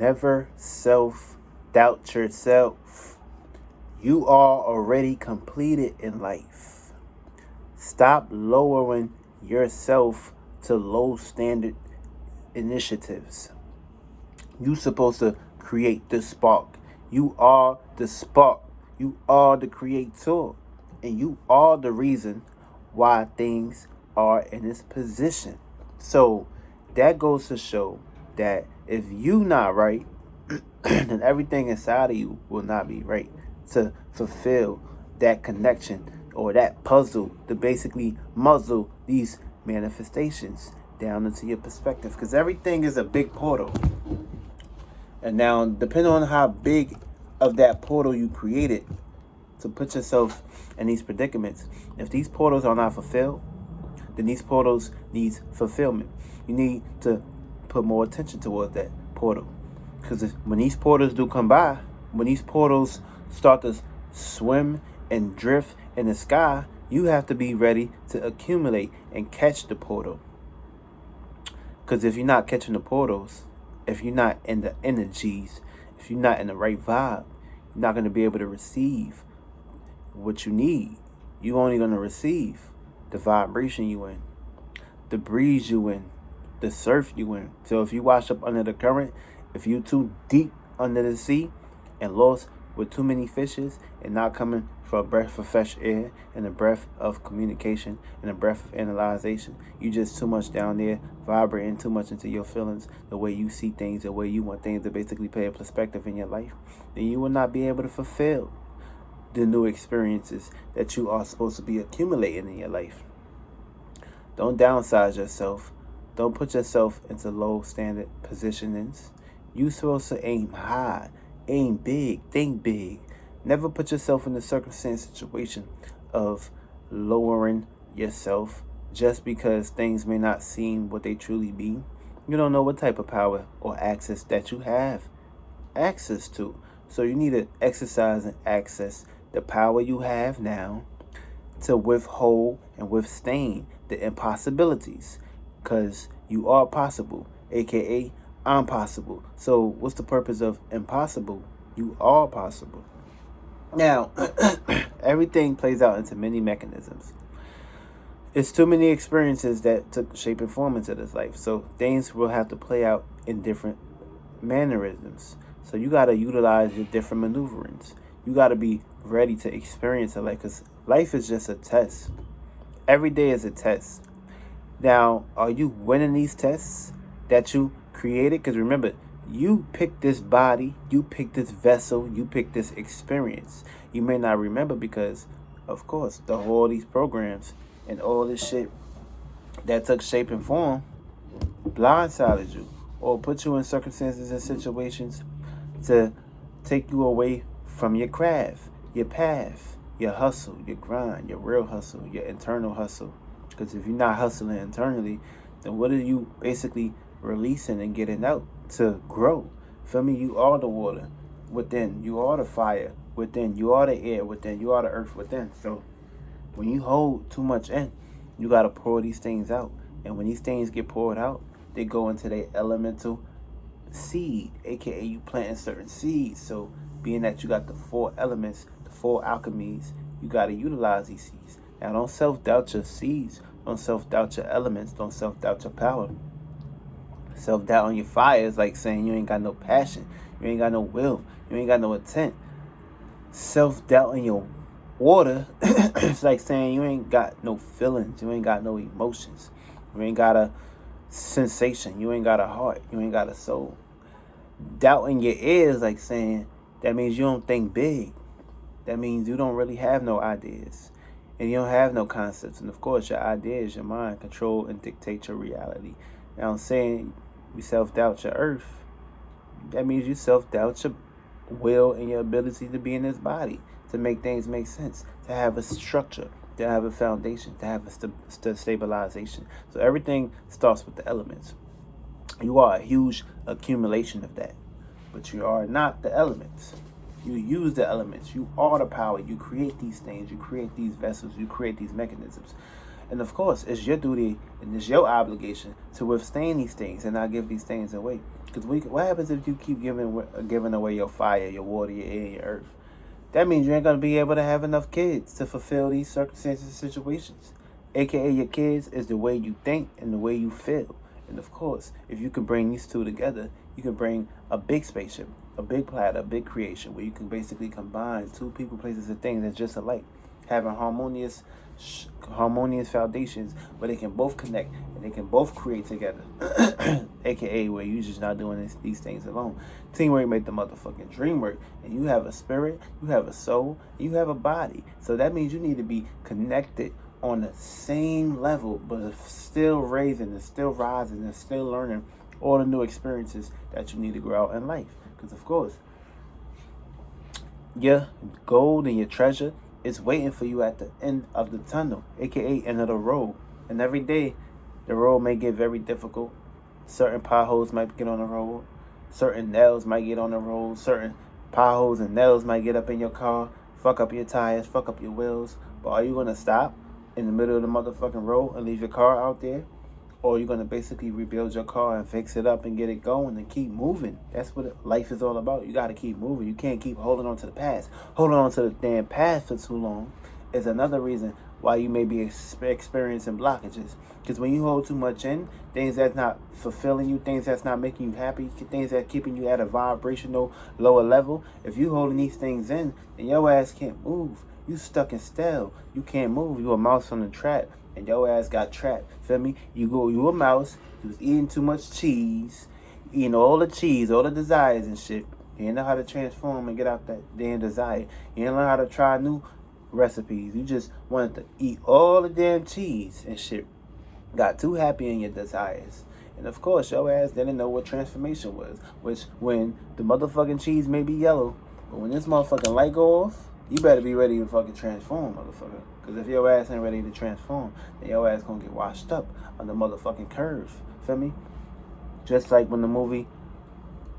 Never self-doubt yourself. You are already completed in life. Stop lowering yourself to low standard initiatives. You supposed to create the spark. You are the spark. You are the creator. And you are the reason why things are in this position. So that goes to show that if you not right, then everything inside of you will not be right to fulfill that connection or that puzzle to basically muzzle these manifestations down into your perspective, because everything is a big portal. And now, depending on how big of that portal you created to put yourself in these predicaments, if these portals are not fulfilled, then these portals need fulfillment. You need to put more attention towards that portal. Because when these portals do come by, when these portals start to swim and drift in the sky, you have to be ready to accumulate and catch the portal. Because if you're not catching the portals, if you're not in the energies, if you're not in the right vibe, you're not going to be able to receive what you need. You're only going to receive the vibration you in, the breeze you in, the surf you in. So if you wash up under the current, if you too deep under the sea and lost with too many fishes and not coming for a breath of fresh air and a breath of communication and a breath of analyzation, you just too much down there vibrating too much into your feelings, the way you see things, the way you want things to basically play a perspective in your life, then you will not be able to fulfill the new experiences that you are supposed to be accumulating in your life. Don't downsize yourself. Don't put yourself into low standard positionings. You're supposed to aim high, aim big, think big. Never put yourself in the circumstance situation of lowering yourself just because things may not seem what they truly be. You don't know what type of power or access that you have access to. So you need to exercise and access the power you have now to withhold and withstand the impossibilities, because you are possible, aka I'm possible. So what's the purpose of impossible? You are possible. Now, everything plays out into many mechanisms. It's too many experiences that took shape and form into this life. So things will have to play out in different mannerisms. So you got to utilize your different maneuverings. You got to be ready to experience it, because life is just a test. Every day is a test. Now, are you winning these tests that you created? Because remember, you picked this body, you picked this vessel, you picked this experience. You may not remember because, of course, all these programs and all this shit that took shape and form blindsided you or put you in circumstances and situations to take you away from your craft, your path, your hustle, your grind, your real hustle, your internal hustle. Because if you're not hustling internally, then what are you basically releasing and getting out to grow? Feel me? You are the water within. You are the fire within. You are the air within. You are the earth within. So when you hold too much in, you got to pour these things out. And when these things get poured out, they go into their elemental seed, aka you planting certain seeds. So being that you got the 4 elements, the 4 alchemies, you got to utilize these seeds. Now, don't self-doubt your seeds. Don't self-doubt your elements. Don't self-doubt your power. Self-doubt on your fire is like saying you ain't got no passion. You ain't got no will. You ain't got no intent. Self-doubt in your water it's like saying you ain't got no feelings. You ain't got no emotions. You ain't got a sensation. You ain't got a heart. You ain't got a soul. Doubt in your ear is like saying that means you don't think big. That means you don't really have no ideas. And you don't have no concepts. And of course, your ideas, your mind, control and dictate your reality. Now I'm saying you self-doubt your earth. That means you self-doubt your will and your ability to be in this body, to make things make sense, to have a structure, to have a foundation, to have a stabilization. So everything starts with the elements. You are a huge accumulation of that, but you are not the elements. You use the elements. You are the power. You create these things. You create these vessels. You create these mechanisms. And of course, it's your duty and it's your obligation to withstand these things and not give these things away. Because what happens if you keep giving away your fire, your water, your air, your earth? That means you ain't going to be able to have enough kids to fulfill these circumstances and situations. AKA your kids is the way you think and the way you feel. And of course, if you can bring these two together, you can bring a big spaceship, a big planet, a big creation where you can basically combine two people, places, and things that's just alike, having harmonious foundations where they can both connect and they can both create together. AKA where you just not doing these things alone. Teamwork make the motherfucking dream work. And you have a spirit, you have a soul, you have a body. So that means you need to be connected on the same level, but still raising and still rising and still learning all the new experiences that you need to grow out in life. Because of course, your gold and your treasure is waiting for you at the end of the tunnel, aka end of the road. And every day, the road may get very difficult. Certain potholes might get on the road. Certain nails might get on the road. Certain potholes and nails might get up in your car, fuck up your tires, fuck up your wheels. But are you gonna stop in the middle of the motherfucking road and leave your car out there? Or you're going to basically rebuild your car and fix it up and get it going and keep moving. That's what life is all about. You got to keep moving. You can't keep holding on to the past. Holding on to the damn past for too long is another reason why you may be experiencing blockages. Because when you hold too much in, things that's not fulfilling you, things that's not making you happy, things that's keeping you at a vibrational lower level, if you holding these things in, then your ass can't move. You stuck and still. You can't move. You a mouse on the trap. And your ass got trapped. Feel me? You a mouse. You was eating too much cheese. Eating all the cheese, all the desires and shit. You didn't know how to transform and get out that damn desire. You didn't know how to try new recipes. You just wanted to eat all the damn cheese and shit. Got too happy in your desires. And of course, your ass didn't know what transformation was. Which, when the motherfucking cheese may be yellow, but when this motherfucking light go off, you better be ready to fucking transform, motherfucker. Because if your ass ain't ready to transform, then your ass gonna get washed up on the motherfucking curve. Feel me? Just like when the movie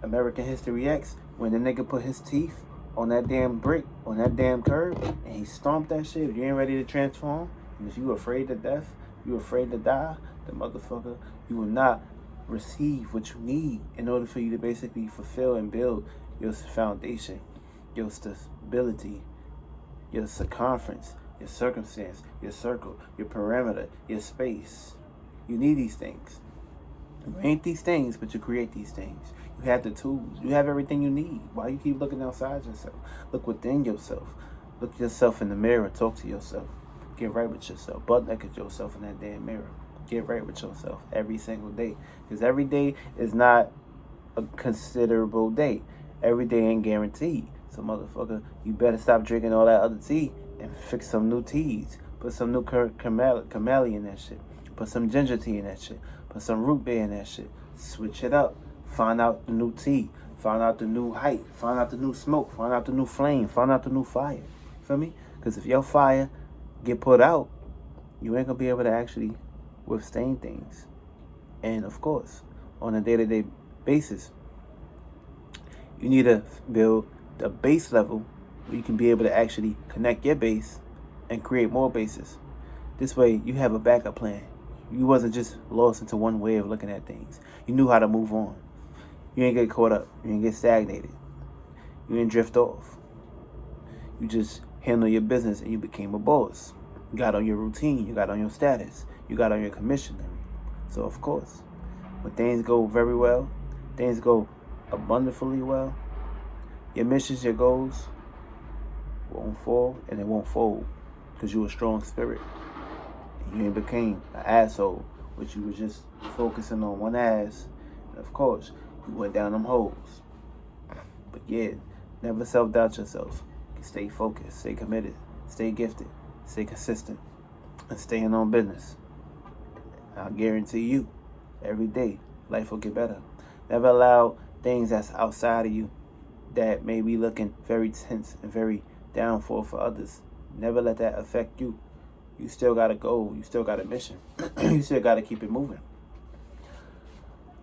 American History X, when the nigga put his teeth on that damn brick, on that damn curb, and he stomped that shit. If you ain't ready to transform, and if you afraid to death, you afraid to die, the motherfucker, you will not receive what you need in order for you to basically fulfill and build your foundation, your stability, your circumference, your circumstance, your circle, your perimeter, your space. You need these things. You ain't these things, but you create these things. You have the tools. You have everything you need. Why you keep looking outside yourself? Look within yourself. Look yourself in the mirror. Talk to yourself. Get right with yourself. Butt naked yourself in that damn mirror. Get right with yourself every single day. Because every day is not a considerable day. Every day ain't guaranteed. So motherfucker, you better stop drinking all that other tea and fix some new teas. Put some new camellia in that shit. Put some ginger tea in that shit. Put some root beer in that shit. Switch it up. Find out the new tea. Find out the new height. Find out the new smoke. Find out the new flame. Find out the new fire. Feel me? Because if your fire get put out, you ain't going to be able to actually withstand things. And of course, on a day-to-day basis, you need to build a base level where you can be able to actually connect your base and create more bases. This way, you have a backup plan. You wasn't just lost into one way of looking at things. You knew how to move on. You ain't get caught up. You ain't get stagnated. You didn't drift off. You just handled your business and you became a boss. You got on your routine. You got on your status. You got on your commission. So, of course, when things go very well, things go abundantly well, your missions, your goals won't fall and it won't fold because you're a strong spirit. You ain't became an asshole, which you was just focusing on one ass. And of course, you went down them holes. But yeah, never self-doubt yourself. Stay focused, stay committed, stay gifted, stay consistent, and stay on business. I guarantee you, every day, life will get better. Never allow things that's outside of you that may be looking very tense and very downfall for others. Never let that affect you. You still got a goal. You still got a mission. You still got to keep it moving.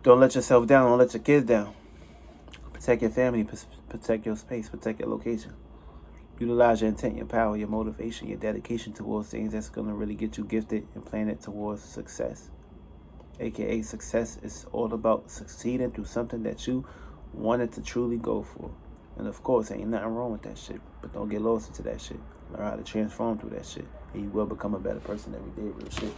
Don't let yourself down. Don't let your kids down. Protect your family. Protect your space. Protect your location. Utilize your intent, your power, your motivation, your dedication towards things that's going to really get you gifted and planted towards success. AKA success is all about succeeding through something that you wanted to truly go for. And of course, ain't nothing wrong with that shit. But don't get lost into that shit. Learn how to transform through that shit. And you will become a better person every day, real shit.